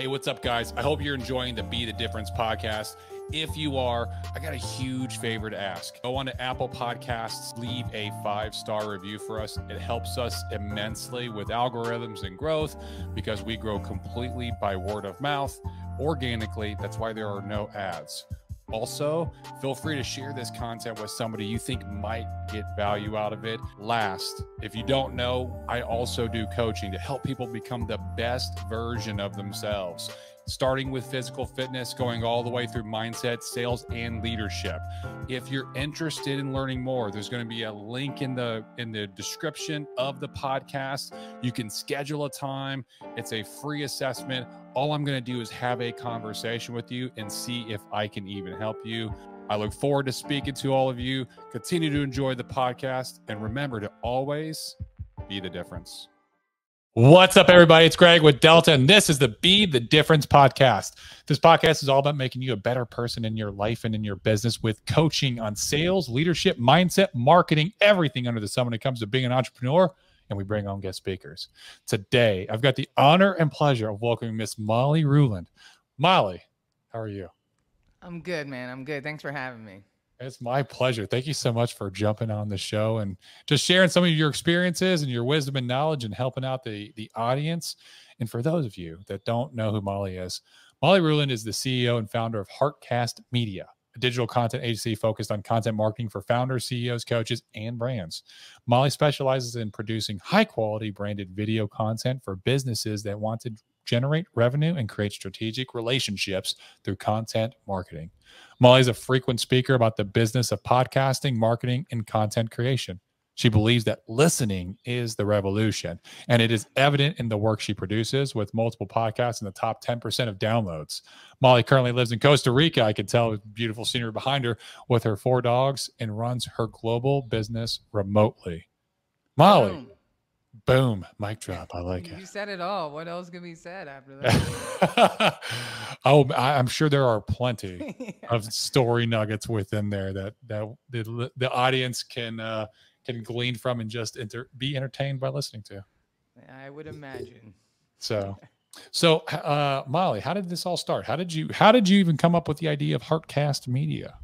Hey, what's up, guys? I hope you're enjoying the Be the Difference podcast. If you are, I got a huge favor to ask. Go on to Apple Podcasts, leave a 5-star review for us. It helps us immensely with algorithms and growth because we grow completely by word of mouth, organically. That's why there are no ads. Also, feel free to share this content with somebody you think might get value out of it. Last, if you don't know, I also do coaching to help people become the best version of themselves, starting with physical fitness, going all the way through mindset, sales, and leadership. If you're interested in learning more, there's going to be a link in the description of the podcast. You can schedule a time. It's a free assessment. All I'm going to do is have a conversation with you and see if I can even help you. I look forward to speaking to all of you. Continue to enjoy the podcast, and remember to always be the difference. What's up, everybody? It's Greg with Delta, and this is the Be the Difference podcast. This podcast is all about making you a better person in your life and in your business with coaching on sales, leadership, mindset, marketing, everything under the sun when it comes to being an entrepreneur. And we bring on guest speakers. Today, I've got the honor and pleasure of welcoming Miss Molly Ruland. Molly, how are you? I'm good, man. I'm good. Thanks for having me. It's my pleasure. Thank you so much for jumping on the show and just sharing some of your experiences and your wisdom and knowledge and helping out the audience. And for those of you that don't know who Molly is, Molly Ruland is the CEO and founder of Heartcast Media, a digital content agency focused on content marketing for founders, CEOs, coaches, and brands. Molly specializes in producing high-quality branded video content for businesses that want to generate revenue and create strategic relationships through content marketing. Molly is a frequent speaker about the business of podcasting, marketing, and content creation. She believes that listening is the revolution, and it is evident in the work she produces with multiple podcasts in the top 10% of downloads. Molly currently lives in Costa Rica. I can tell with beautiful scenery behind her with her 4 dogs and runs her global business remotely. Molly, boom, mic drop. I like it. You said it all. What else can be said after that? Oh, I'm sure there are plenty of story nuggets within there that the audience can glean from and just be entertained by listening to. I would imagine. So Molly, how did this all start? How did you even come up with the idea of Heartcast Media?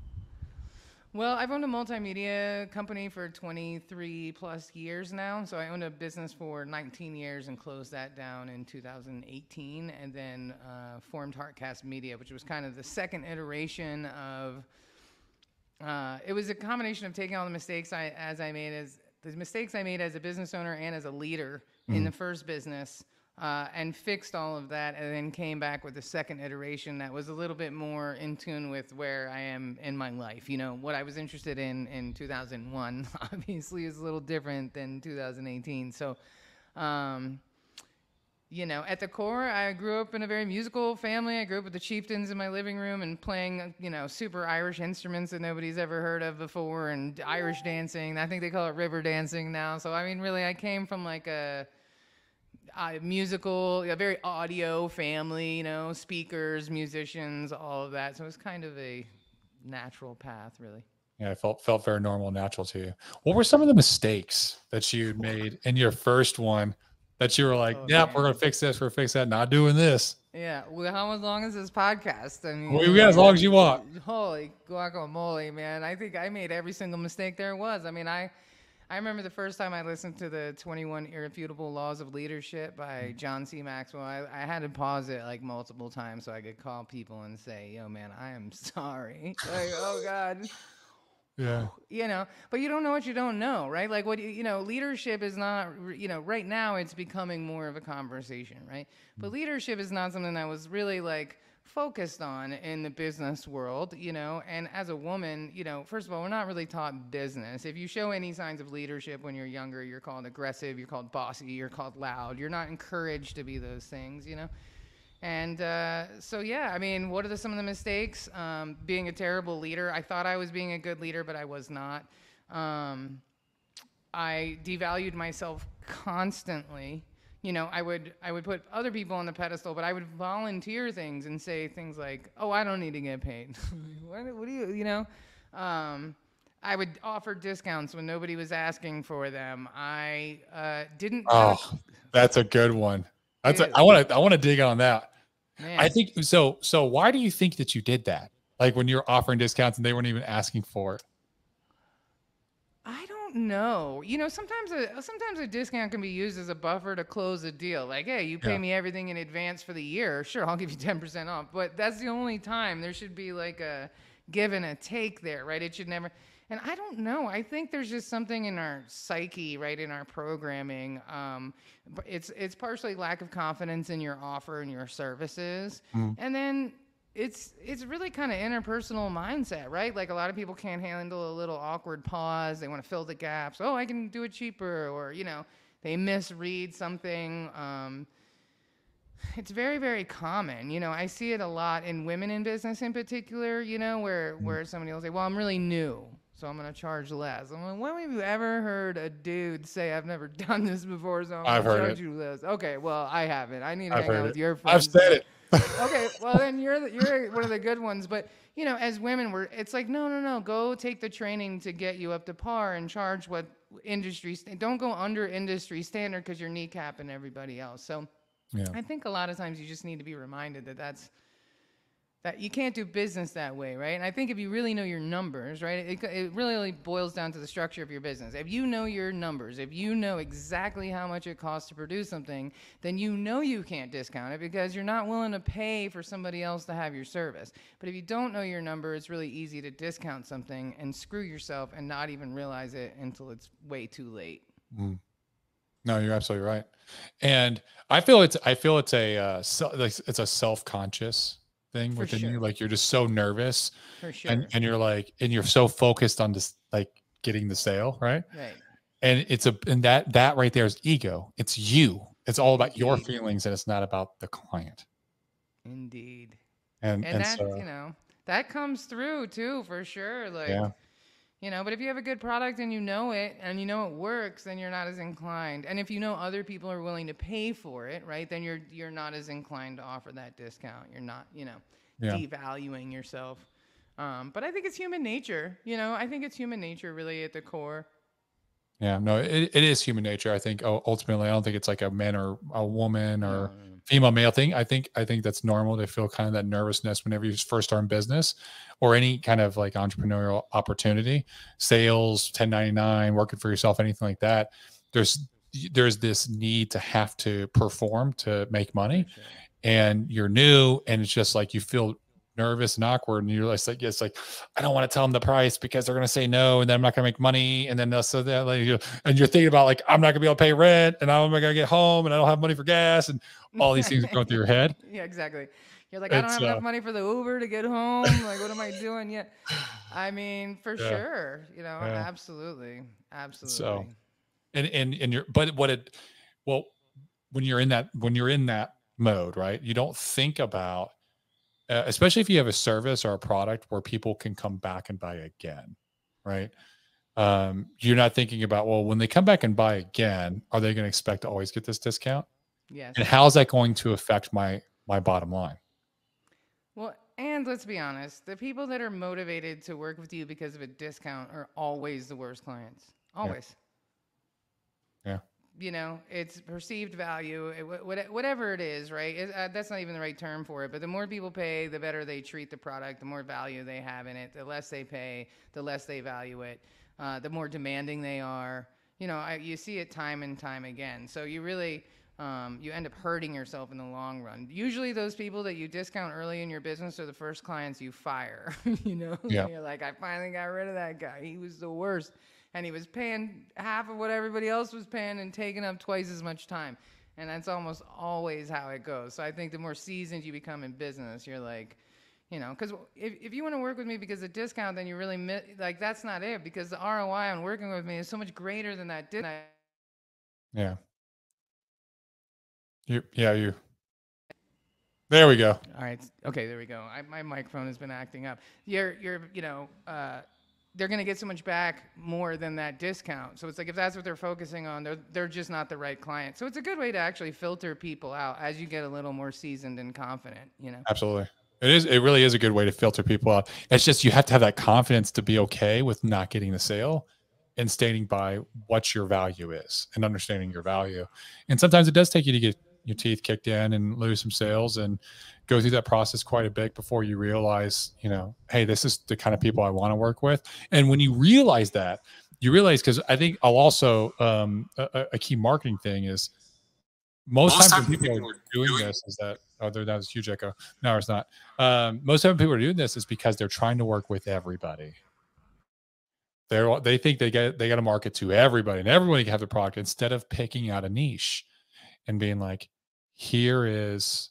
Well, I've owned a multimedia company for 23 plus years now. So I owned a business for 19 years and closed that down in 2018, and then formed Heartcast Media, which was kind of the second iteration of. It was a combination of taking all the mistakes I made as a business owner and as a leader in the first business, and fixed all of that, and then came back with a second iteration that was a little bit more in tune with where I am in my life. You know, what I was interested in 2001 obviously is a little different than 2018. So, you know, at the core, I grew up in a very musical family. I grew up with the Chieftains in my living room and playing, you know, super Irish instruments that nobody's ever heard of before, and Irish dancing. I think they call it river dancing now. So, I mean, really, I came from like a musical, a very audio family, you know, speakers, musicians, all of that. So it was kind of a natural path, really. Yeah, it felt very normal and natural to you. What were some of the mistakes that you made in your first one that you were like, we're going to fix this, we're going to fix that, not doing this? Yeah. Well, how long is this podcast? I mean, we got as long as you want. Holy guacamole, man. I think I made every single mistake there was. I mean, I remember the first time I listened to the 21 Irrefutable Laws of Leadership by John C. Maxwell. I had to pause it like multiple times so I could call people and say, yo, man, I am sorry. Like, oh, God. Yeah. You know, but you don't know what you don't know, right? Like leadership is not, right now it's becoming more of a conversation, right? But leadership is not something that was really like focused on in the business world, you know, and as a woman, you know, first of all, we're not really taught business. If you show any signs of leadership when you're younger, you're called aggressive, you're called bossy, you're called loud. You're not encouraged to be those things, you know? And so, yeah, I mean, what are some of the mistakes? Being a terrible leader. I thought I was being a good leader, but I was not. I devalued myself constantly. You know, I would put other people on the pedestal, but I would volunteer things and say things like, "Oh, I don't need to get paid." What do you know? I would offer discounts when nobody was asking for them. I didn't. Oh, that's a good one. I want to dig on that. I Man, think so. So why do you think that you did that? Like when you're offering discounts and they weren't even asking for it. I don't know. Sometimes a discount can be used as a buffer to close a deal. Like, hey, you pay Yeah. me everything in advance for the year. Sure, I'll give you 10% off. But that's the only time there should be like a give and a take there, right? It should never. And I don't know. I think there's just something in our psyche, right, in our programming. But it's partially lack of confidence in your offer and your services, Mm. and then it's really kind of interpersonal mindset, right? Like a lot of people can't handle a little awkward pause. They want to fill the gaps. Oh, I can do it cheaper, or they misread something. It's very, very common. I see it a lot in women in business in particular. Where somebody will say, "Well, I'm really new, so I'm going to charge less." I'm like, "When have you ever heard a dude say, 'I've never done this before, so I'm I've going to heard charge it. you less'?" Okay, well, I haven't. I need to I've hang heard out it. with your I've friends. said it. Okay, well then you're one of the good ones. But as women, it's like no, go take the training to get you up to par and charge what don't go under industry standard because you're kneecapping everybody else. So Yeah. I think a lot of times you just need to be reminded that you can't do business that way, right? And I think if you really know your numbers, right, it really boils down to the structure of your business. If you know your numbers, if you know exactly how much it costs to produce something, then you can't discount it because you're not willing to pay for somebody else to have your service. But if you don't know your number, it's really easy to discount something and screw yourself and not even realize it until it's way too late. Mm. No, you're absolutely right. And I feel it's it's a self-conscious thing For within you. sure. Like you're just so nervous For and sure. you're so focused on just like getting the sale, right? Right. And that right there is ego. It's you. It's all about your Indeed. feelings and it's not about the client. Indeed. And And and that, so that comes through too, for sure. yeah. Like, but if you have a good product and you know it and it works, then you're not as inclined. And if you know other people are willing to pay for it, right, then you're not as inclined to offer that discount. You're not, Yeah. devaluing yourself. But I think it's human nature. I think it's human nature really at the core. Yeah, no, it is human nature. I think ultimately, I don't think it's like a man or a woman No, or no, no. female male thing. I think that's normal to feel kind of that nervousness whenever you first start in business or any kind of like entrepreneurial opportunity, sales, 1099, working for yourself, anything like that. There's this need to have to perform to make money, For sure. and you're new, and it's just like you feel nervous and awkward, and you're just like, it's like I don't want to tell them the price because they're going to say no, and then I'm not going to make money, and then so that like, and you're thinking about like I'm not going to be able to pay rent, and how am I going to get home, and I don't have money for gas, and all these things are going through your head. Yeah, exactly. You're like, I don't It's have enough money for the Uber to get home. Like, what am I doing? Yeah. I mean, for yeah, sure. yeah. Absolutely. So Absolutely. and you're but what it well when you're in that mode, right? You don't think about especially if you have a service or a product where people can come back and buy again, right? You're not thinking about, well, when they come back and buy again, are they going to expect to always get this discount? And Yes. how's that going to affect my bottom line? Well, and let's be honest, the people that are motivated to work with you because of a discount are always the worst clients. Yeah. Always. Yeah. It's perceived value, whatever it is, right? That's not even the right term for it. But the more people pay, the better they treat the product, the more value they have in it. The less they pay, the less they value it. The more demanding they are. You see it time and time again. So you really, you end up hurting yourself in the long run. Usually those people that you discount early in your business are the first clients you fire. Yeah. You're like, I finally got rid of that guy. He was the worst. And he was paying half of what everybody else was paying and taking up twice as much time. And that's almost always how it goes. So I think the more seasoned you become in business, you're like, because if you want to work with me because of discount, then you really like that's not it, because the ROI on working with me is so much greater than that discount. Yeah. You. There we go. All right. Okay, there we go. My microphone has been acting up. They're going to get so much back more than that discount. So it's like if that's what they're focusing on, they're just not the right client. So it's a good way to actually filter people out as you get a little more seasoned and confident, Absolutely. It really is a good way to filter people out. It's just you have to have that confidence to be okay with not getting the sale and standing by what your value is and understanding your value. And sometimes it does take you to get your teeth kicked in and lose some sales and go through that process quite a bit before you realize, you know, hey, this is the kind of people I want to work with. And when you realize that, you realize, because I think I'll also a key marketing thing is most times when people are doing this is that, oh, that was a huge echo. No, it's not. Most of the people are doing this is because they're trying to work with everybody. They think they got to market to everybody and everybody can have the product, instead of picking out a niche and being like, here is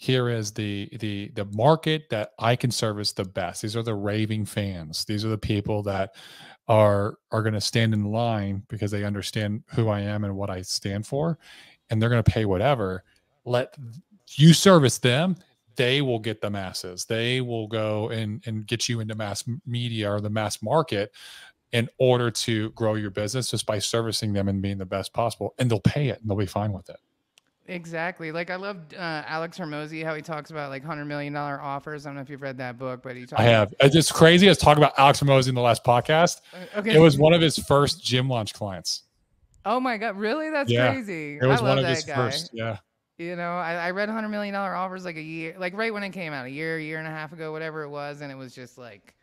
the market that I can service the best. These are the raving fans. These are the people that are going to stand in line because they understand who I am and what I stand for, and they're going to pay whatever. Let you service them. They will get the masses. They will go and get you into mass media or the mass market in order to grow your business, just by servicing them and being the best possible. And they'll pay it and they'll be fine with it. Exactly. Like, I loved Alex Hormozy, how he talks about like $100 million offers. I don't know if you've read that book, but he talks. I have. It's crazy. I was talking about Alex Hormozy in the last podcast. Okay. It was one of his first gym launch clients. Oh my God. Really? That's crazy. It was one of that his guy. first. Yeah. You know, I read $100 million offers like a year, like right when it came out, a year and a half ago, whatever it was. And it was just like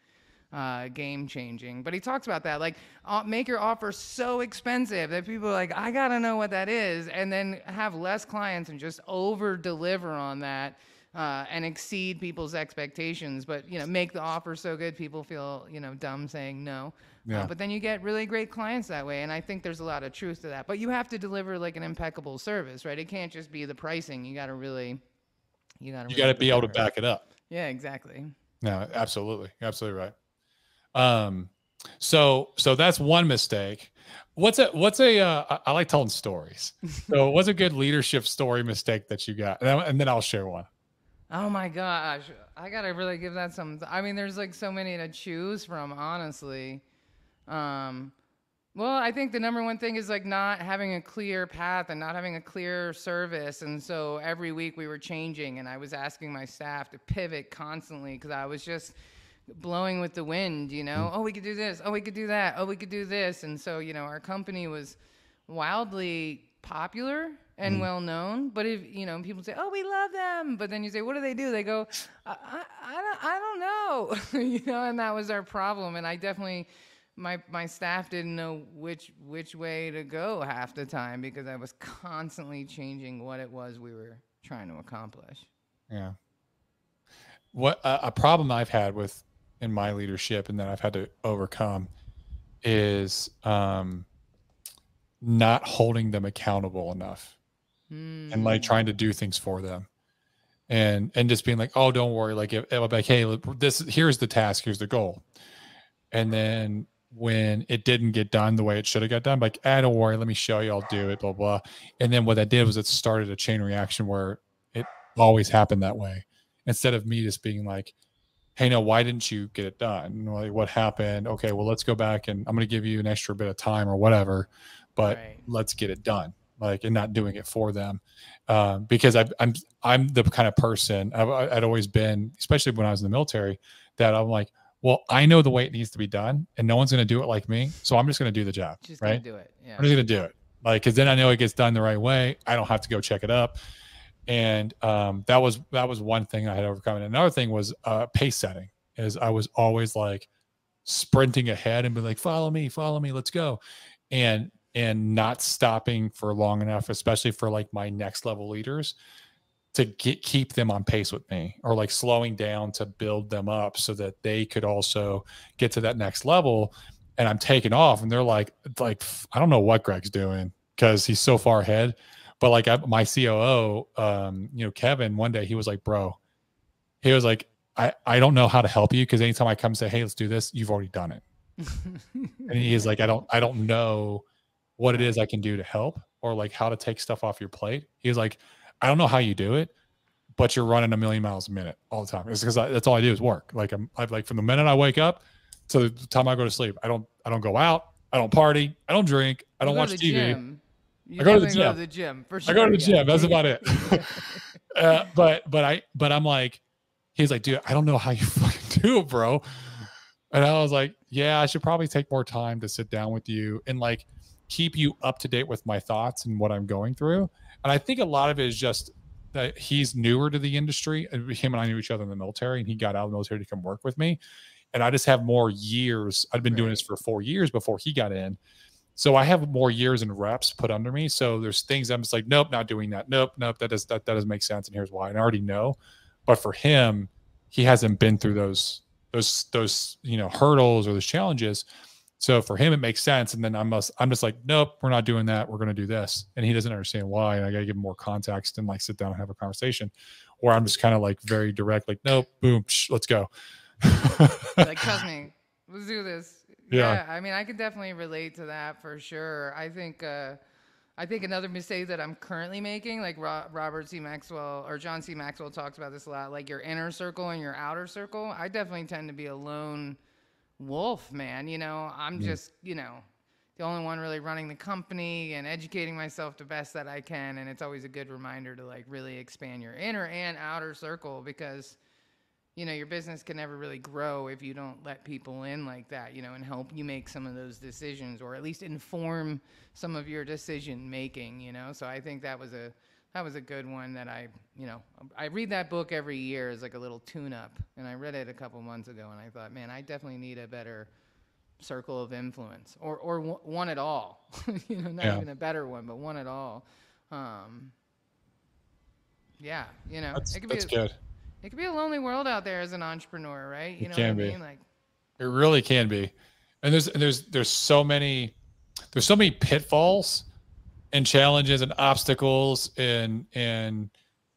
game changing. But he talks about that, like make your offer so expensive that people are like, I got to know what that is. And then have less clients and just over deliver on that and exceed people's expectations. But, you know, make the offer so good people feel, you know, dumb saying no. Yeah. But then you get really great clients that way. And I think there's a lot of truth to that. But you have to deliver like an impeccable service, right? It can't just be the pricing. You got to really, you got to be able to back it up. Yeah, exactly. No, absolutely. You're absolutely right. So that's one mistake. I like telling stories. So what's a good leadership story mistake that you got? And then I'll share one. Oh my gosh. I got to really give that some, I mean, there's like so many to choose from, honestly. Well, I think the number one thing is like not having a clear path and not having a clear service. And so every week we were changing, and I was asking my staff to pivot constantly because I was just blowing with the wind, you know. Oh, we could do this. Oh, we could do that. Oh, we could do this. And so, you know, our company was wildly popular and well known. But if, you know, people say, oh, we love them. But then you say, what do? They go, I don't know. You know, and that was our problem. And I definitely, my staff didn't know which way to go half the time because I was constantly changing what it was we were trying to accomplish. Yeah. What a problem I've had in my leadership and that I've had to overcome is not holding them accountable enough and like trying to do things for them and just being like, oh, don't worry. Like, like, hey, here's the task, here's the goal. And then when it didn't get done the way it should have got done, like, don't worry, let me show you, I'll do it, blah, blah. And then what that did was it started a chain reaction where it always happened that way. Instead of me just being like, hey, no, why didn't you get it done? Like, what happened? Okay, well, let's go back and I'm going to give you an extra bit of time or whatever, but let's get it done. Like, and not doing it for them. Because I'm the kind of person I'd always been, especially when I was in the military, that I'm like, well, I know the way it needs to be done and no one's going to do it like me. So I'm just going to do the job. Just right? Do it. Yeah. I'm just going to do it. Like, cause then I know it gets done the right way. I don't have to go check it up. And that was one thing I had overcome. And another thing was pace setting. Is I was always like sprinting ahead and be like, follow me, let's go. And not stopping for long enough, especially for like my next level leaders, to keep them on pace with me, or like slowing down to build them up so that they could also get to that next level. And I'm taking off and they're like, I don't know what Greg's doing because he's so far ahead. But like my COO, you know, Kevin, one day he was like, bro, he was like, I don't know how to help you because anytime I come and say, hey, let's do this, you've already done it. And he's like, I don't know what it is I can do to help or like how to take stuff off your plate. He was like, I don't know how you do it, but you're running 1,000,000 miles a minute all the time. It's because that's all I do is work. Like I'm like from the minute I wake up to the time I go to sleep, I don't go out, I don't party, I don't drink, I don't watch TV. Gym. I go to the gym for sure. I go to the gym. That's about it. But I'm like, he's like, dude, I don't know how you fucking do it, bro. And I was like, yeah, I should probably take more time to sit down with you and like keep you up to date with my thoughts and what I'm going through. And I think a lot of it is just that he's newer to the industry. Him and I knew each other in the military, and he got out of the military to come work with me. And I just have more years. I'd been doing this for 4 years before he got in. So I have more years and reps put under me. So there's things I'm just like, nope, not doing that. Nope, that doesn't make sense. And here's why. And I already know. But for him, he hasn't been through those hurdles or those challenges. So for him, it makes sense. And then I'm just like, nope, we're not doing that. We're going to do this. And he doesn't understand why. And I got to give him more context and like sit down and have a conversation. Or I'm just kind of like very direct, like, nope, boom, let's go. Like, trust me, let's do this. Yeah. I mean, I can definitely relate to that for sure. I think another mistake that I'm currently making, like Robert C. Maxwell or John C. Maxwell talks about this a lot, like your inner circle and your outer circle. I definitely tend to be a lone wolf, man. I'm just, the only one really running the company and educating myself the best that I can. And it's always a good reminder to like really expand your inner and outer circle, because your business can never really grow if you don't let people in like that, and help you make some of those decisions, or at least inform some of your decision making, So I think that was a good one that I read that book every year as like a little tune-up, and I read it a couple months ago, and I thought, man, I definitely need a better circle of influence, or one at all, not even a better one, but one at all. That's good. It could be a lonely world out there as an entrepreneur, right? It can be. Like, it really can be. And there's so many pitfalls and challenges and obstacles and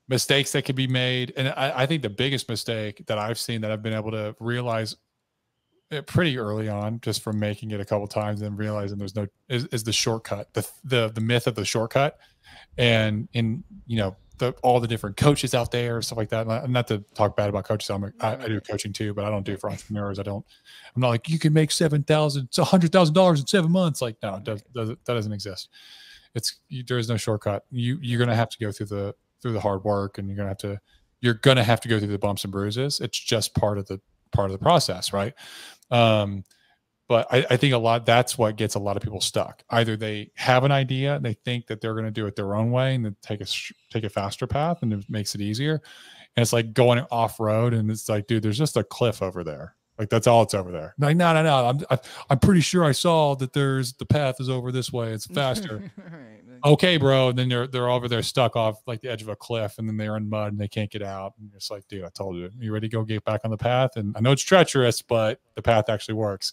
mistakes that could be made. And I think the biggest mistake that I've seen that I've been able to realize pretty early on, just from making it a couple times and realizing is the shortcut, the myth of the shortcut. And all the different coaches out there, stuff like that. And not to talk bad about coaches. I do coaching too, but I don't do it for entrepreneurs. I'm not like, you can make $100,000 in 7 months. Like, no, that doesn't exist. There is no shortcut. You're going to have to go through the hard work, and you're going to have to go through the bumps and bruises. It's just part of the process. Right. But I think that's what gets a lot of people stuck. Either they have an idea and they think that they're going to do it their own way and then take a faster path, and it makes it easier. And it's like going off road, and it's like, dude, there's just a cliff over there. Like, that's all it's over there. Like, no. I'm pretty sure I saw that the path is over this way. It's faster. Right. Okay, bro. And then they're over there stuck off like the edge of a cliff, and then they're in mud and they can't get out. And it's like, dude, I told you. You ready to go get back on the path? And I know it's treacherous, but the path actually works.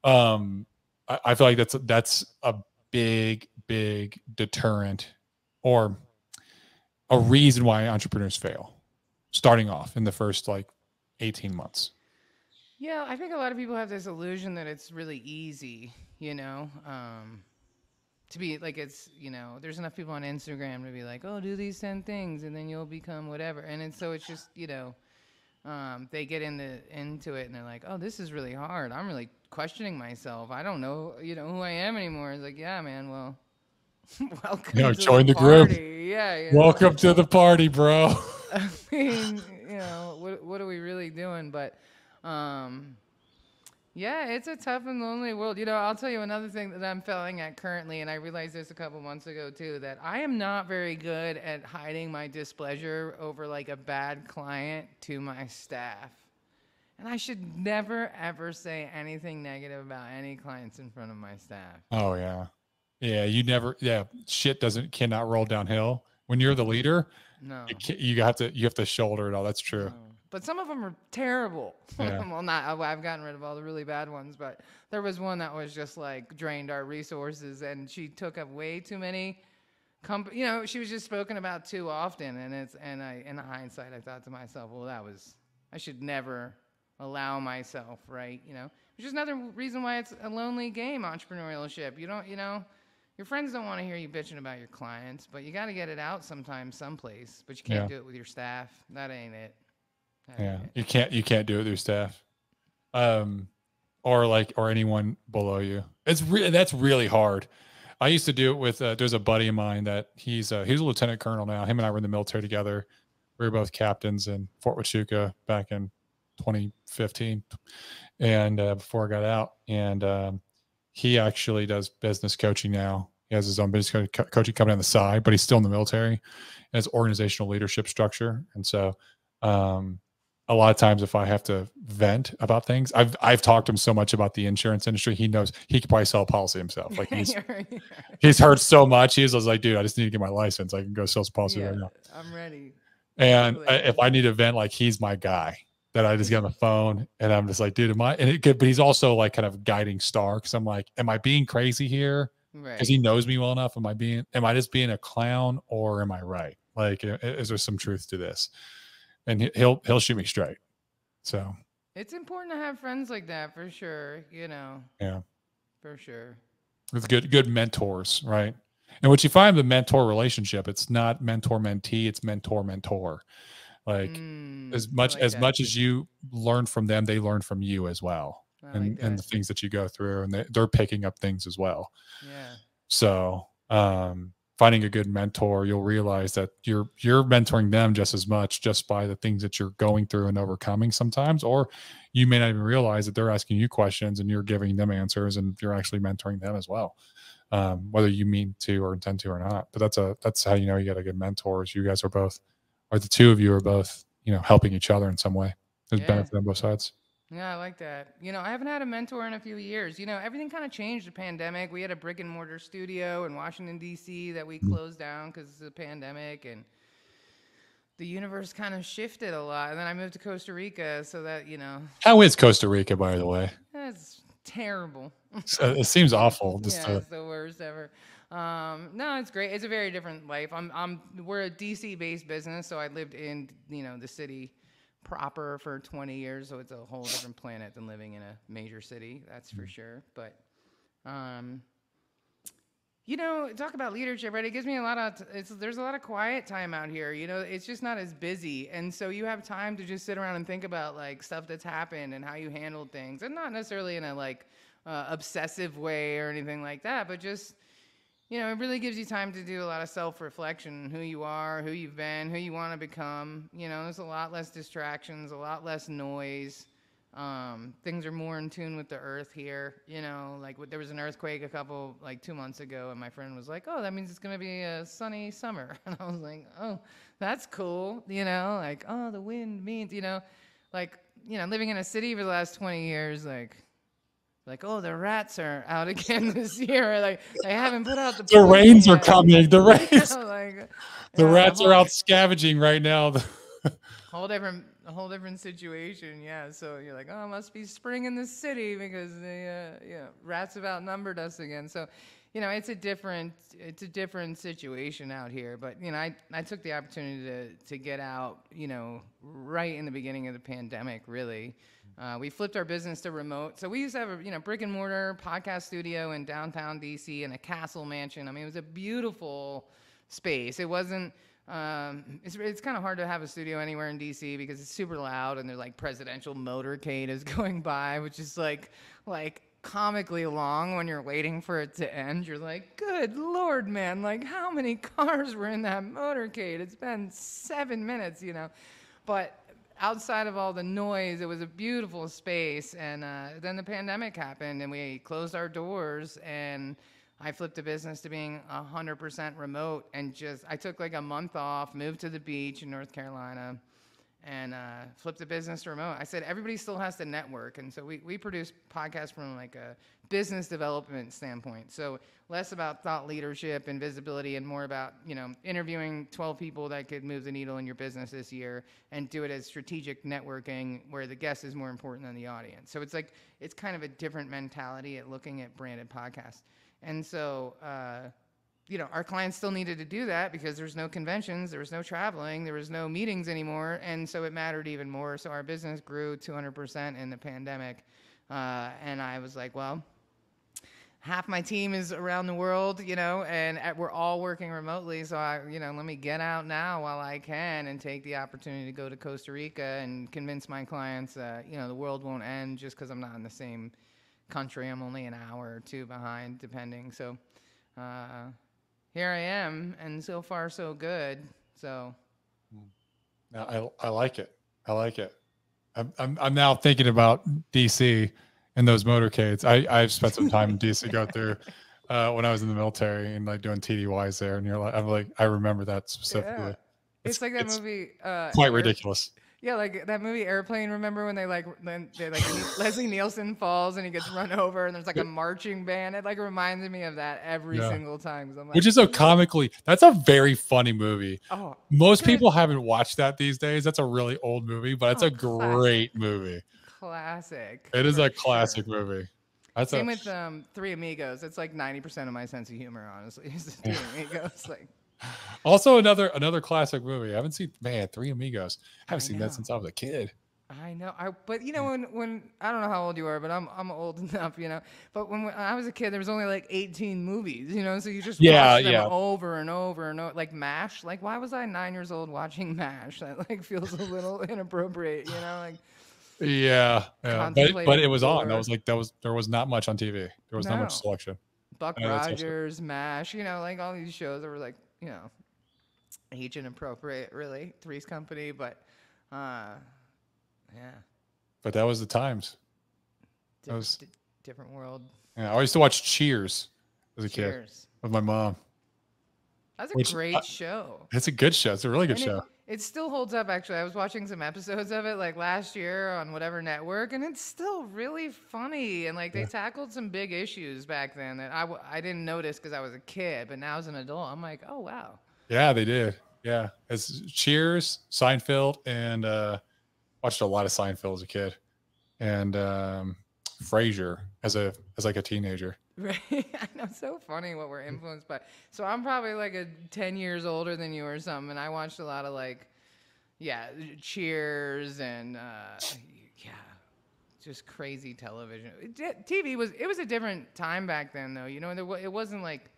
I feel like that's a big deterrent, or a reason why entrepreneurs fail starting off in the first like 18 months. Yeah, I think a lot of people have this illusion that it's really easy, to be like, it's, there's enough people on Instagram to be like, oh, do these 10 things and then you'll become whatever. And it's just, they get into it and they're like, oh, this is really hard. I'm really questioning myself. I don't know, who I am anymore. It's like, yeah, man, well, welcome to join the party. Group. Yeah. Welcome to the party, bro. I mean, what are we really doing? But, yeah, it's a tough and lonely world. I'll tell you another thing that I'm failing at currently, and I realized this a couple months ago too, that I am not very good at hiding my displeasure over like a bad client to my staff. And I should never, ever say anything negative about any clients in front of my staff. Oh, yeah. Yeah, shit cannot roll downhill. When you're the leader, no, you have to shoulder it all. That's true. No. But some of them are terrible. Yeah. Well, I've gotten rid of all the really bad ones, but there was one that was just like drained our resources, and she took up way too many she was just spoken about too often, and in hindsight, I thought to myself, well, I should never allow myself, right? Which is another reason why it's a lonely game, entrepreneurship. Your friends don't want to hear you bitching about your clients, but you got to get it out sometime, someplace. But you can't do it with your staff. That ain't it. You can't do it with your staff, or anyone below you. That's really hard. I used to do it with. There's a buddy of mine that he's a lieutenant colonel now. Him and I were in the military together. We were both captains in Fort Huachuca back in 2015, and before I got out, and he actually does business coaching now. He has his own business coaching company on the side, but he's still in the military. He has organizational leadership structure. And so, a lot of times if I have to vent about things, I've talked to him so much about the insurance industry. He knows he could probably sell a policy himself. Like he's heard so much. He's like, dude, I just need to get my license. I can go sell a policy right now. I'm ready. And if I need to vent, like he's my guy that I just get on the phone and I'm just like, dude, am I, and it could, but he's also like kind of guiding star. Cause I'm like, am I being crazy here? Cause he knows me well enough. Am I just being a clown or am I right? Like, is there some truth to this? And he'll shoot me straight. So it's important to have friends like that for sure. You know? Yeah, for sure. With good mentors. Right. And what you find with the mentor relationship, it's not mentor mentee, it's mentor mentor. Like as much as you learn from them, they learn from you as well. And the things that you go through, and they're picking up things as well. Yeah. So finding a good mentor, you'll realize that you're mentoring them just as much just by the things that you're going through and overcoming sometimes, or you may not even realize that they're asking you questions and you're giving them answers and you're actually mentoring them as well. Whether you mean to or intend to or not. But that's how you know you got a good mentor, is you guys are both, or the two of you are both, helping each other in some way. There's benefit on both sides. Yeah, I like that. I haven't had a mentor in a few years. Everything kind of changed the pandemic. We had a brick and mortar studio in Washington, D.C. that we closed down because of the pandemic, and the universe kind of shifted a lot. And then I moved to Costa Rica so that, How is Costa Rica, by the way? It's terrible. It seems awful. It's the worst ever. No, it's great. It's a very different life. We're a DC based business, so I lived in, the city proper for 20 years. So it's a whole different planet than living in a major city. That's for sure. But, talk about leadership, right? It gives me there's a lot of quiet time out here. It's just not as busy. And so you have time to just sit around and think about like stuff that's happened and how you handled things, and not necessarily in a obsessive way or anything like that, but just, it really gives you time to do a lot of self-reflection, who you are, who you've been, who you want to become. There's a lot less distractions, a lot less noise. Things are more in tune with the earth here. There was an earthquake 2 months ago, and my friend was like, oh, that means it's going to be a sunny summer. And I was like, oh, that's cool. Oh, the wind means, living in a city for the last 20 years, oh, the rats are out again this year. They haven't put out the rains yet. Are coming. The rains. The rats are out scavenging right now. A whole different situation. Yeah. So you're like, oh, it must be spring in the city because the rats have outnumbered us again. So, it's a different situation out here. But I took the opportunity to get out, right in the beginning of the pandemic, really. We flipped our business to remote. So we used to have a brick and mortar podcast studio in downtown DC in a castle mansion. I mean, it was a beautiful space. It wasn't. It's kind of hard to have a studio anywhere in DC because it's super loud and there's presidential motorcade is going by, which is like comically long when you're waiting for it to end. You're like, good Lord, man! How many cars were in that motorcade? It's been 7 minutes, But outside of all the noise, it was a beautiful space. And then the pandemic happened and we closed our doors, and I flipped the business to being 100% remote, and I took a month off, moved to the beach in North Carolina, and flipped the business to remote. I said, everybody still has to network. And so we produce podcasts from a business development standpoint. So less about thought leadership and visibility and more about, interviewing 12 people that could move the needle in your business this year, and do it as strategic networking where the guest is more important than the audience. So it's kind of a different mentality at looking at branded podcasts. And so, our clients still needed to do that because there's no conventions, there was no traveling, there was no meetings anymore. And so it mattered even more. So our business grew 200% in the pandemic. And I was like, well, half my team is around the world, and we're all working remotely. So let me get out now while I can and take the opportunity to go to Costa Rica and convince my clients that, the world won't end just because I'm not in the same country. I'm only an hour or two behind, depending. So here I am, and so far so good. So I like it. I'm now thinking about DC in those motorcades. I've spent some time in DC go through when I was in the military and like doing TDYs there, and I remember that specifically. Yeah. It's like that movie, quite ridiculous. Yeah, like that movie Airplane. Remember when Leslie Nielsen falls and he gets run over and there's like a marching band? It like reminds me of that every single time. 'Cause I'm like, which is so comically. That's a very funny movie. oh, Most people haven't watched that these days. That's a really old movie, but it's a classic. great movie. Classic. It is for a classic sure. movie. Same with Three Amigos. It's like 90% of my sense of humor, honestly. Is the Three Amigos. Like, also another classic movie. I haven't seen Three Amigos. I haven't seen that since I was a kid. I know. But you know, when I don't know how old you are, but I'm old enough, you know. But when I was a kid, there was only like 18 movies, you know. So you just watch them over and over and over. Like MASH. Like, why was I 9 years old watching MASH? That like feels a little inappropriate, you know. Like, yeah. But it was on. There was not much on TV. There was not much selection. Buck Rogers, MASH, you know, like all these shows that were like, you know, age inappropriate, really. Three's Company, but yeah. But that was the times. Different world. Yeah, I used to watch Cheers as a kid with my mom. That's a great show. It's a good show. It's a really good show. It still holds up, actually. I was watching some episodes of it like last year on whatever network, and it's still really funny. And like they tackled some big issues back then that I didn't notice because I was a kid, but now as an adult, I'm like, oh, wow. Yeah, they did. Yeah. It's Cheers, Seinfeld, and watched a lot of Seinfeld as a kid. And Frasier as like a teenager. Right. I know, it's so funny what we're influenced by. So I'm probably like 10 years older than you or something, and I watched a lot of like, Cheers and just crazy television. TV was a different time back then, though. You know, it wasn't like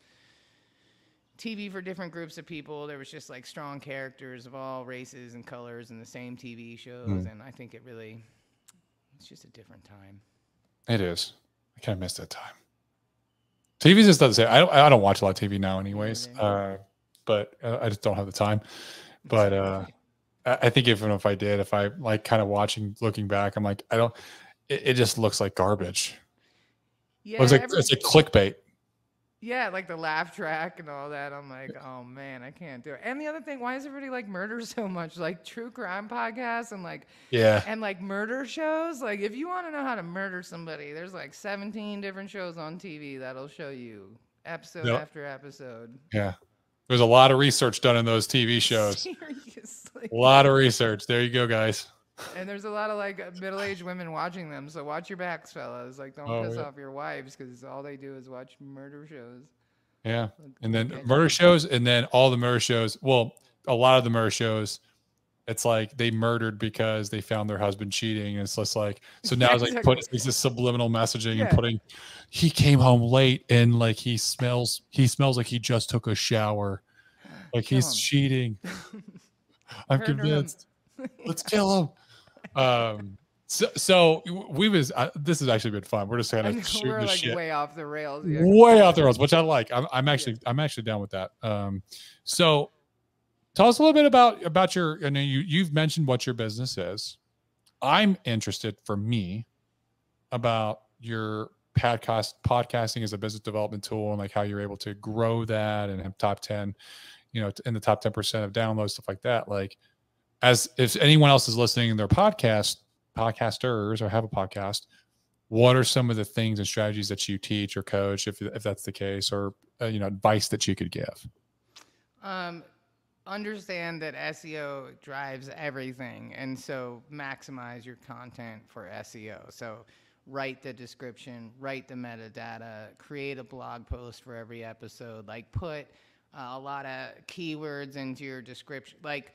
TV for different groups of people. There was just like strong characters of all races and colors in the same TV shows, and I think it's just a different time. It is. I kind of miss that time. TV just doesn't say. I don't watch a lot of TV now, anyways. But I just don't have the time. But I think even if I did, if I like kind of looking back, I'm like, I don't. It just looks like garbage. Yeah, it's like clickbait. Yeah, like the laugh track and all that. I'm like, oh man, I can't do it. And the other thing, why does everybody like murder so much? Like true crime podcasts and like murder shows. Like if you want to know how to murder somebody, there's like 17 different shows on TV that'll show you episode after episode. Yeah. There's a lot of research done in those TV shows. Seriously. A lot of research. There you go, guys. And there's a lot of like middle-aged women watching them, so watch your backs, fellas. Like, don't piss off your wives because all they do is watch murder shows. Yeah, and then murder shows, and then all the murder shows. Well, a lot of the murder shows, it's like they murdered because they found their husband cheating, and it's just like so now it's like putting this subliminal messaging and putting he came home late and like he smells like he just took a shower, like he's cheating. I'm convinced. Let's kill him. So this has actually been fun. We're just kind of shooting the shit way off the rails. Way off the rails, which I like. I'm actually down with that. So tell us a little bit about your. I know you've mentioned what your business is. I'm interested, for me, about your podcasting as a business development tool and like how you're able to grow that and have top 10, in the top 10% of downloads, stuff like that. Like, as if anyone else is listening in their podcasters or have a podcast, what are some of the things and strategies that you teach or coach, if that's the case, or advice that you could give? Understand that SEO drives everything, and so maximize your content for SEO. So write the description, write the metadata, create a blog post for every episode, like put a lot of keywords into your description. Like,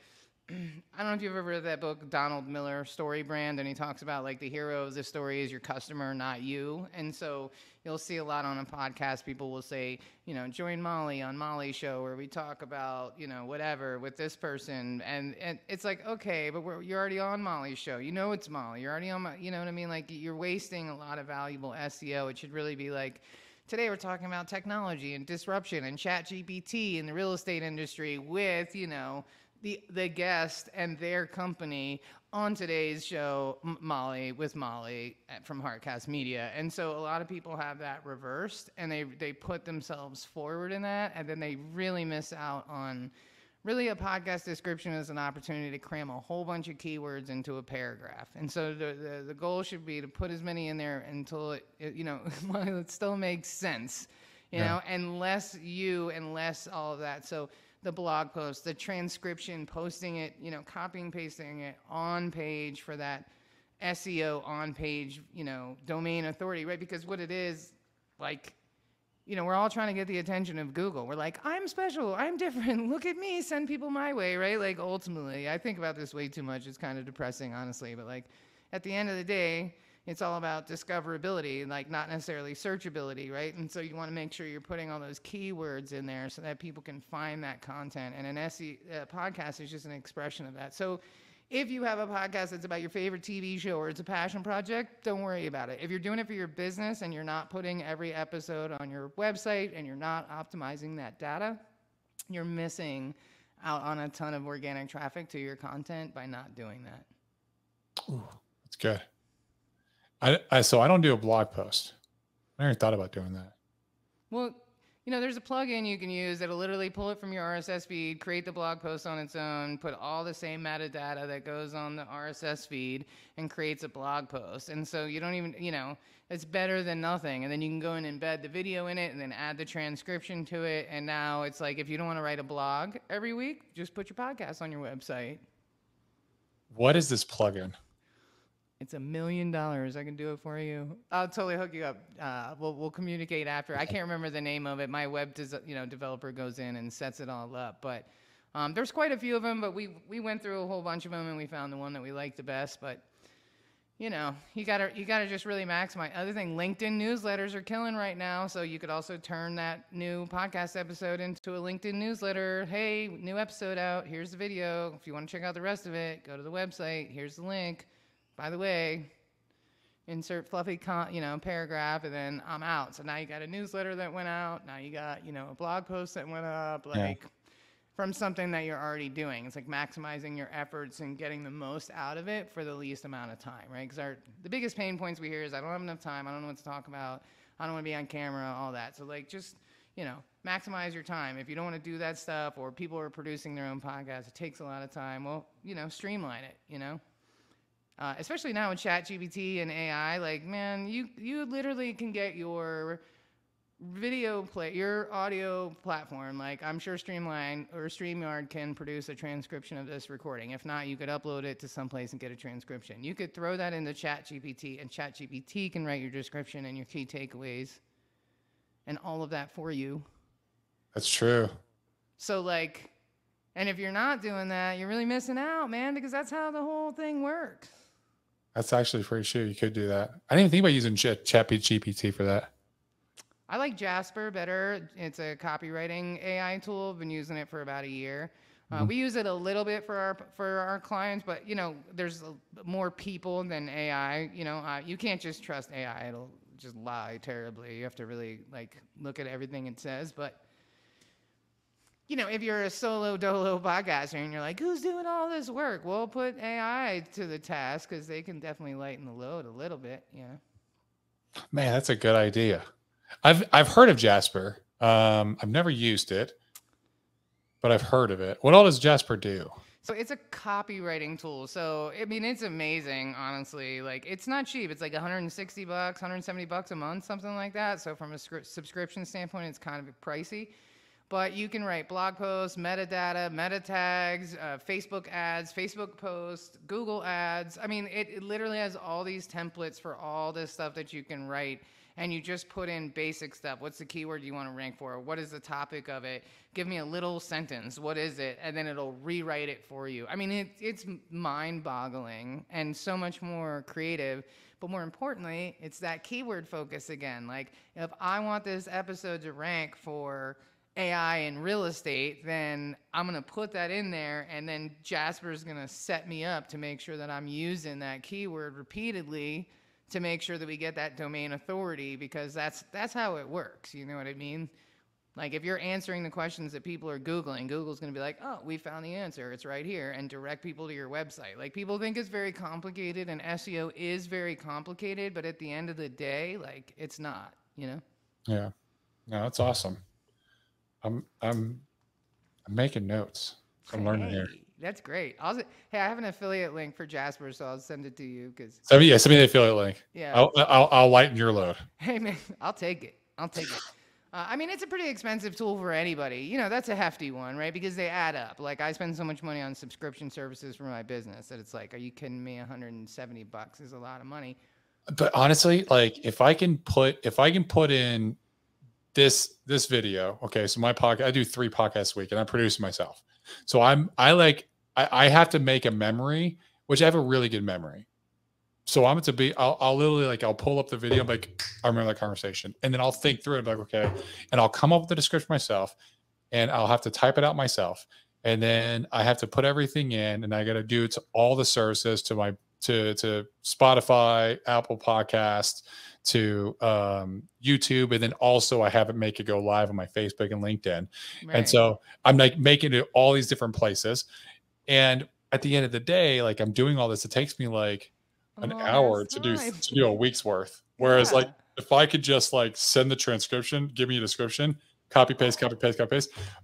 I don't know if you've ever read that book, Donald Miller, Story Brand, and he talks about like the hero of the story is your customer, not you. And so you'll see a lot on a podcast. People will say, join Molly on Molly's show where we talk about, whatever with this person. And it's like, okay, but you're already on Molly's show. It's Molly. You're already on you know what I mean? Like you're wasting a lot of valuable SEO. It should really be like, today we're talking about technology and disruption and ChatGPT in the real estate industry with, the guest and their company on today's show, Molly from Heartcast Media. And so a lot of people have that reversed, and they put themselves forward in that, and then they really miss out on. Really, a podcast description is an opportunity to cram a whole bunch of keywords into a paragraph. And so the goal should be to put as many in there until it still makes sense, you know, and less all of that. So the blog post, the transcription, posting it, you know, copying, pasting it on page for that SEO on page, you know, domain authority, right? Because what it is, like, you know, we're all trying to get the attention of Google. We're like, I'm special, I'm different, look at me, send people my way, right? Like, ultimately, I think about this way too much. It's kind of depressing, honestly. But, like, at the end of the day, it's all about discoverability, like, not necessarily searchability, right? And so you want to make sure you're putting all those keywords in there so that people can find that content. And an podcast is just an expression of that. So if you have a podcast that's about your favorite TV show or it's a passion project, don't worry about it. If you're doing it for your business and you're not putting every episode on your website and you're not optimizing that data, you're missing out on a ton of organic traffic to your content by not doing that. Ooh, that's good. So I don't do a blog post. I never thought about doing that. Well, you know, there's a plugin you can use that'll literally pull it from your RSS feed, create the blog post on its own, put all the same metadata that goes on the RSS feed, and creates a blog post. And so you don't even, you know, it's better than nothing. And then you can go and embed the video in it and then add the transcription to it. And now it's like, if you don't want to write a blog every week, just put your podcast on your website. What is this plugin? It's $1 million. I can do it for you. I'll totally hook you up. We'll communicate after. I can't remember the name of it. My web developer goes in and sets it all up. But there's quite a few of them. But we went through a whole bunch of them and we found the one that we liked the best. But you know, you gotta just really maximize. Other thing, LinkedIn newsletters are killing right now. So you could also turn that new podcast episode into a LinkedIn newsletter. Hey, new episode out. Here's the video. If you want to check out the rest of it, go to the website. Here's the link. By the way, insert fluffy paragraph, and then I'm out. So now you got a newsletter that went out. Now you got, you know, a blog post that went up, like from something that you're already doing. It's like maximizing your efforts and getting the most out of it for the least amount of time, right? Because the biggest pain points we hear is I don't have enough time. I don't know what to talk about. I don't want to be on camera, all that. So like, just, you know, maximize your time. If you don't want to do that stuff, or people are producing their own podcast, it takes a lot of time. Well, you know, streamline it, you know? Especially now with ChatGPT and AI, like, man, you literally can get your your audio platform. Like, I'm sure Streamline or StreamYard can produce a transcription of this recording. If not, you could upload it to someplace and get a transcription. You could throw that into ChatGPT, and ChatGPT can write your description and your key takeaways and all of that for you. That's true. So, like, and if you're not doing that, you're really missing out, man, because that's how the whole thing works. That's actually pretty sure you could do that. I didn't even think about using ChatGPT for that. I like Jasper better. It's a copywriting AI tool. I've been using it for about a year. We use it a little bit for our clients, but you know, there's more people than AI. You know, you can't just trust AI; it'll just lie terribly. You have to really like look at everything it says. But you know, if you're a solo dolo podcaster and you're like, who's doing all this work? Well, put AI to the task, because they can definitely lighten the load a little bit, you know? Man, that's a good idea. I've heard of Jasper. I've never used it, but I've heard of it. What all does Jasper do? So it's a copywriting tool. So, I mean, it's amazing, honestly. Like, it's not cheap. It's like $160, $170 a month, something like that. So from a subscription standpoint, it's kind of pricey. But you can write blog posts, metadata, meta tags, Facebook ads, Facebook posts, Google ads. I mean, it literally has all these templates for all this stuff that you can write. And you just put in basic stuff. What's the keyword you want to rank for? What is the topic of it? Give me a little sentence. What is it? And then it'll rewrite it for you. I mean, it's mind-boggling and so much more creative. But more importantly, it's that keyword focus again. Like, if I want this episode to rank for AI and real estate, then I'm going to put that in there, and then Jasper's going to set me up to make sure that I'm using that keyword repeatedly to make sure that we get that domain authority, because that's how it works. You know what I mean? Like if you're answering the questions that people are Googling, Google's going to be like, oh, we found the answer. It's right here, and direct people to your website. Like people think it's very complicated, and SEO is very complicated, but at the end of the day, like it's not, you know? Yeah. No, that's awesome. I'm making notes. I'm learning here. That's great. Hey, I have an affiliate link for Jasper, so I'll send it to you because. Send me the affiliate link. Yeah. I'll lighten your load. Hey man, I'll take it. I mean, it's a pretty expensive tool for anybody. You know, that's a hefty one, right? Because they add up. Like, I spend so much money on subscription services for my business that it's like, are you kidding me? $170 is a lot of money. But honestly, like, if I can put in this video, okay, so my podcast, I do 3 podcasts a week, and I produce myself. So I have to make a memory, which I have a really good memory. So I'll literally like, I'll pull up the video. I'm like, I remember that conversation. And then I'll think through it. I'm like, okay. And I'll come up with the description myself, and I'll have to type it out myself. And then I have to put everything in, and I got to do it to all the services, to Spotify, Apple Podcasts, to YouTube. And then also I have it make it go live on my Facebook and LinkedIn. Right. And so I'm like making it all these different places. And at the end of the day, like I'm doing all this, it takes me like an hour to do a week's worth. Whereas like if I could just like send the transcription, give me a description, copy paste,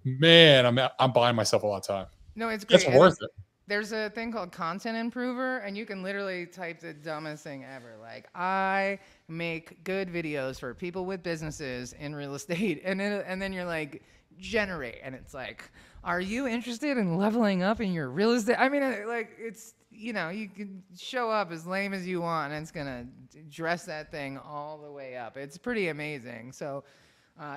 man, I'm buying myself a lot of time. No, it's great. It's worth it. There's a thing called Content Improver, and you can literally type the dumbest thing ever. Like, I make good videos for people with businesses in real estate. And then you're like, generate. And it's like, are you interested in leveling up in your real estate? I mean, like, it's, you know, you can show up as lame as you want, and it's going to dress that thing all the way up. It's pretty amazing. So,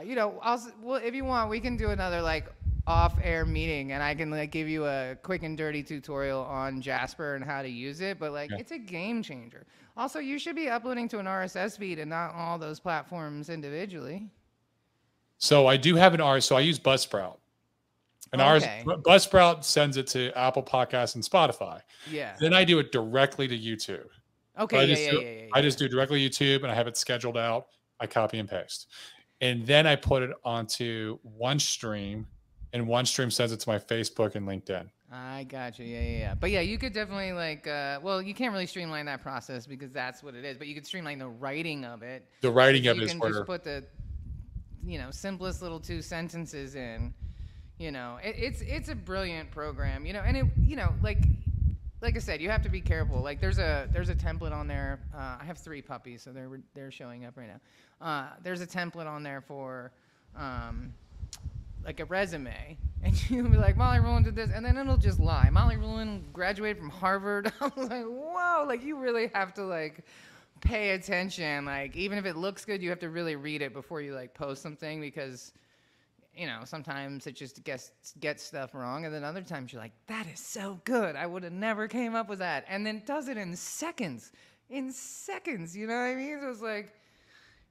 you know, well, if you want, we can do another, like, off-air meeting, and I can like give you a quick and dirty tutorial on Jasper and how to use it. But like, it's a game changer. Also, you should be uploading to an RSS feed and not all those platforms individually. So I do have so I use Buzzsprout. And Buzzsprout sends it to Apple Podcasts and Spotify. Yeah. Then I do it directly to YouTube. Okay. I just do it directly to YouTube, and I have it scheduled out. I copy and paste, and then I put it onto OneStream. And OneStream sends it to my Facebook and LinkedIn. I got you. Yeah. But yeah, you could definitely like, well, you can't really streamline that process because that's what it is. But you could streamline the writing of it. The writing of it is where you can just put the, you know, simplest little 2 sentences in. You know, it's a brilliant program. You know, and it, you know, like I said, you have to be careful. Like there's a template on there. I have 3 puppies, so they're showing up right now. There's a template on there for. Like a resume, and you'll be like, Molly Ruland did this, and then it'll just lie. Molly Ruland graduated from Harvard. I was like, whoa, like you really have to like pay attention. Like even if it looks good, you have to really read it before you like post something, because you know sometimes it just gets stuff wrong, and then other times you're like, that is so good. I would have never came up with that, and then does it in seconds. You know what I mean? So it's like,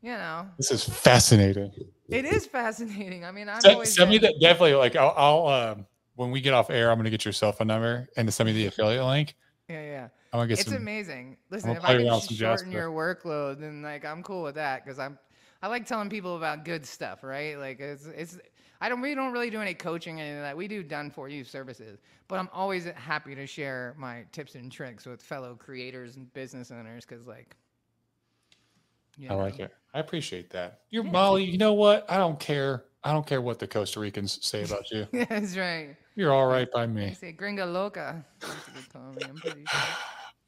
you know, this is fascinating. It is fascinating. I mean, send me that, definitely. Like, I'll when we get off air, I'm gonna get your cell phone number and to send me the affiliate link. Yeah. I'm gonna get it's amazing. Listen, if I can shorten your workload, then like I'm cool with that, because I like telling people about good stuff, right? Like we don't really do any coaching or anything like that. We do done for you services, but I'm always happy to share my tips and tricks with fellow creators and business owners, because like. I like it. I appreciate that. You're Molly. You know what? I don't care. I don't care what the Costa Ricans say about you. Yeah, that's right. You're all right by me. They say gringa loca. I'm pretty sure.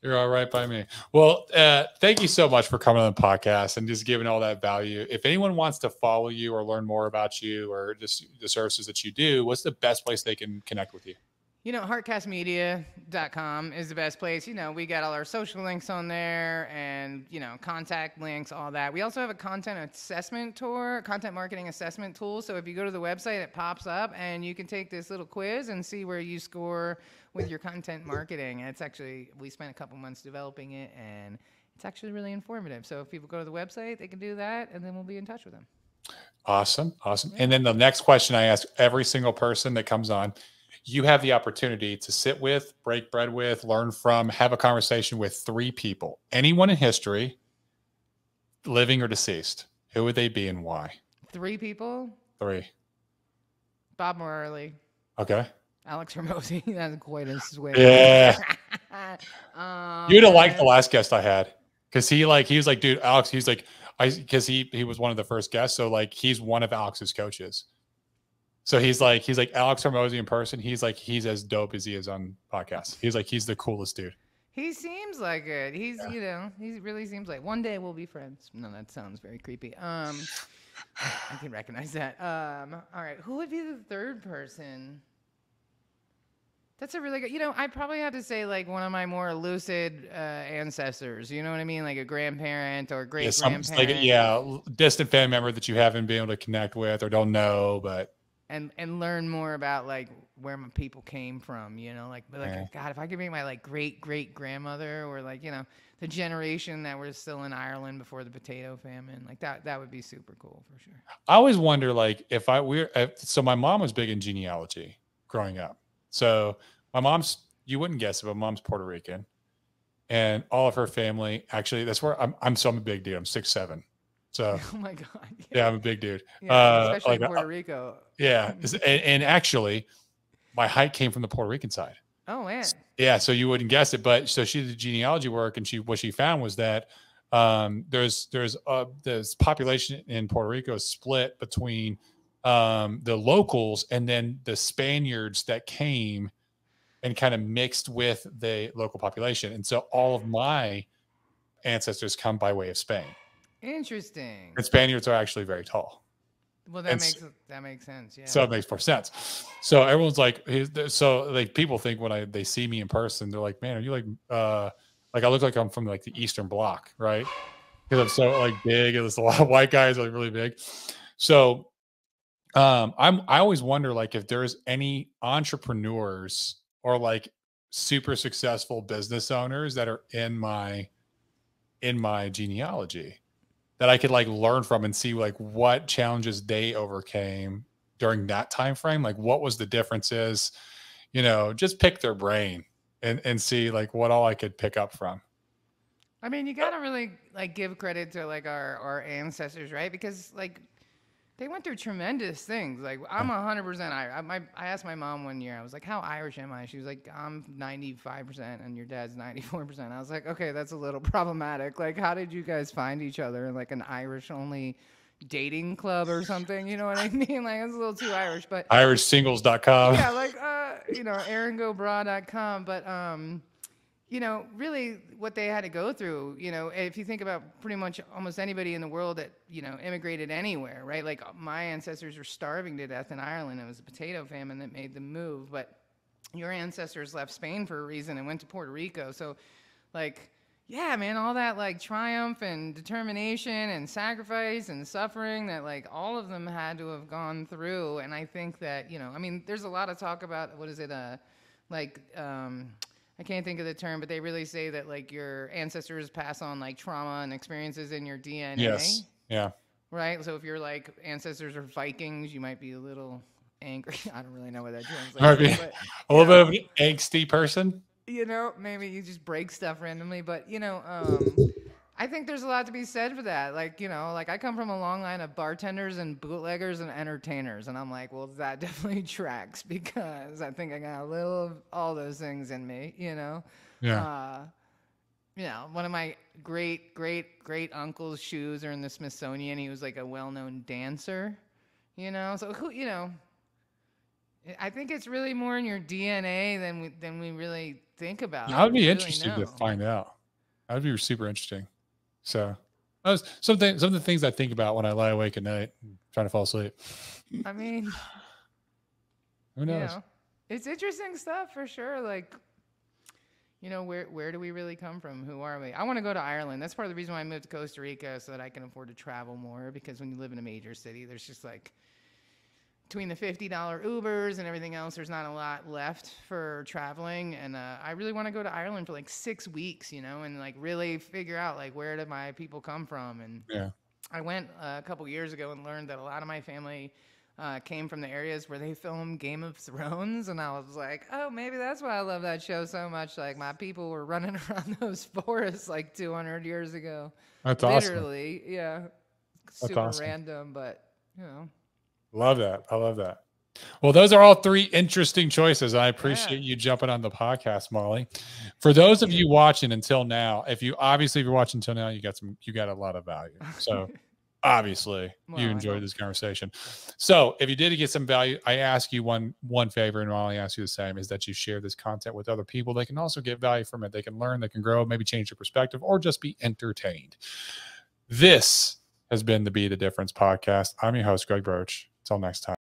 You're all right by me. Well, thank you so much for coming on the podcast and just giving all that value. If anyone wants to follow you or learn more about you or just the services that you do, what's the best place they can connect with you? You know, heartcastmedia.com is the best place. You know, we got all our social links on there and, you know, contact links, all that. We also have a content marketing assessment tool. So if you go to the website, it pops up and you can take this little quiz and see where you score with your content marketing. And it's actually, we spent a couple months developing it, and it's actually really informative. So if people go to the website, they can do that, and then we'll be in touch with them. Awesome. Yeah. And then the next question I ask every single person that comes on, you have the opportunity to sit with, break bread with, learn from, have a conversation with 3 people. Anyone in history, living or deceased. Who would they be and why? 3 people? 3. Bob Marley. Okay. Alex Hermosi. That's quite a swing. Yeah. You'd have liked the man. last guest I had. Cause he was like, dude, Alex, he's like, cause he was one of the first guests. So like, he's one of Alex's coaches. So he's like Alex Hermosi in person. He's like, he's as dope as he is on podcasts. He's like, he's the coolest dude. He seems like it. He's, you know, he really seems like one day we'll be friends. No, that sounds very creepy. I can recognize that. All right. Who would be the third person? That's a really good, you know, I probably have to say like one of my more lucid ancestors, you know what I mean? Like a grandparent or great grandparent. Like, distant family member that you haven't been able to connect with or don't know, but. And learn more about like where my people came from, you know, like God, if I could meet my like great grandmother or like, you know, the generation that was still in Ireland before the potato famine, like that would be super cool for sure. I always wonder like so my mom was big in genealogy growing up. So my mom's, you wouldn't guess it, but mom's Puerto Rican, and all of her family actually. That's where I'm a big dude. I'm 6'7". So, oh my God, yeah, I'm a big dude. Yeah, especially in Puerto Rico. Yeah, and actually, my height came from the Puerto Rican side. Oh man. Yeah, so you wouldn't guess it, but so she did genealogy work, and what she found was that there's population in Puerto Rico is split between the locals and then the Spaniards that came and kind of mixed with the local population, and so all of my ancestors come by way of Spain. Interesting. And Spaniards are actually very tall. Well, that makes sense. Yeah. So it makes more sense. So everyone's like, people think when they see me in person, they're like, man, are you like I look like I'm from like the Eastern Bloc, right? Because I'm so like big, and there's a lot of white guys like really big. So I always wonder like if there's any entrepreneurs or like super successful business owners that are in my genealogy that I could like learn from and see like what challenges they overcame during that time frame. Like what was the differences, you know, just pick their brain and see like what all I could pick up from. I mean, you got to really like give credit to like our ancestors, right? Because like they went through tremendous things. Like I'm 100% Irish. I asked my mom one year, I was like, how Irish am I? She was like, I'm 95% and your dad's 94%. I was like, okay, that's a little problematic. Like, how did you guys find each other in like an Irish only dating club or something? You know what I mean? Like, it's a little too Irish, but IrishSingles.com. Yeah, like, you know, AaronGoBra.com. But, you know, really what they had to go through, you know, if you think about pretty much almost anybody in the world that, you know, immigrated anywhere, right? Like my ancestors were starving to death in Ireland. It was a potato famine that made them move. But your ancestors left Spain for a reason and went to Puerto Rico. So, like, yeah, man, all that, like, triumph and determination and sacrifice and suffering that, like, all of them had to have gone through. And I think that, you know, I mean, there's a lot of talk about, what is it, I can't think of the term, but they really say that like your ancestors pass on like trauma and experiences in your DNA. Yes. Yeah. Right. So if your like ancestors are Vikings, you might be a little angry. I don't really know what that translates. Might be a little bit of an angsty person. You know, maybe you just break stuff randomly, but you know, I think there's a lot to be said for that. Like, you know, like I come from a long line of bartenders and bootleggers and entertainers. And I'm like, well, that definitely tracks because I think I got a little of all those things in me, you know? Yeah. You know, one of my great uncle's shoes are in the Smithsonian. He was like a well-known dancer, you know? So who, you know, I think it's really more in your DNA than we really think about. That would be interesting to find out. That would be super interesting. So some of the things I think about when I lie awake at night trying to fall asleep. I mean, who knows? You know, it's interesting stuff for sure. Like, you know, where do we really come from? Who are we? I want to go to Ireland. That's part of the reason why I moved to Costa Rica, so that I can afford to travel more, because when you live in a major city, there's just like, between the $50 Ubers and everything else, there's not a lot left for traveling. And I really want to go to Ireland for like 6 weeks, you know, and like really figure out like where did my people come from. And yeah. I went a couple years ago and learned that a lot of my family came from the areas where they filmed Game of Thrones. And I was like, oh, maybe that's why I love that show so much. Like my people were running around those forests like 200 years ago. That's Literally, awesome. Yeah. That's Super awesome. random, but, you know. Love that. I love that. Well, those are all three interesting choices. I appreciate you jumping on the podcast, Molly. For those of you watching until now, if you're watching until now, you got a lot of value. So obviously you enjoyed this conversation. So if you did get some value, I ask you one favor, and Molly asks you the same, is that you share this content with other people. They can also get value from it. They can learn, they can grow, maybe change their perspective, or just be entertained. This has been the Be the Difference podcast. I'm your host, Greg Birch. Until next time.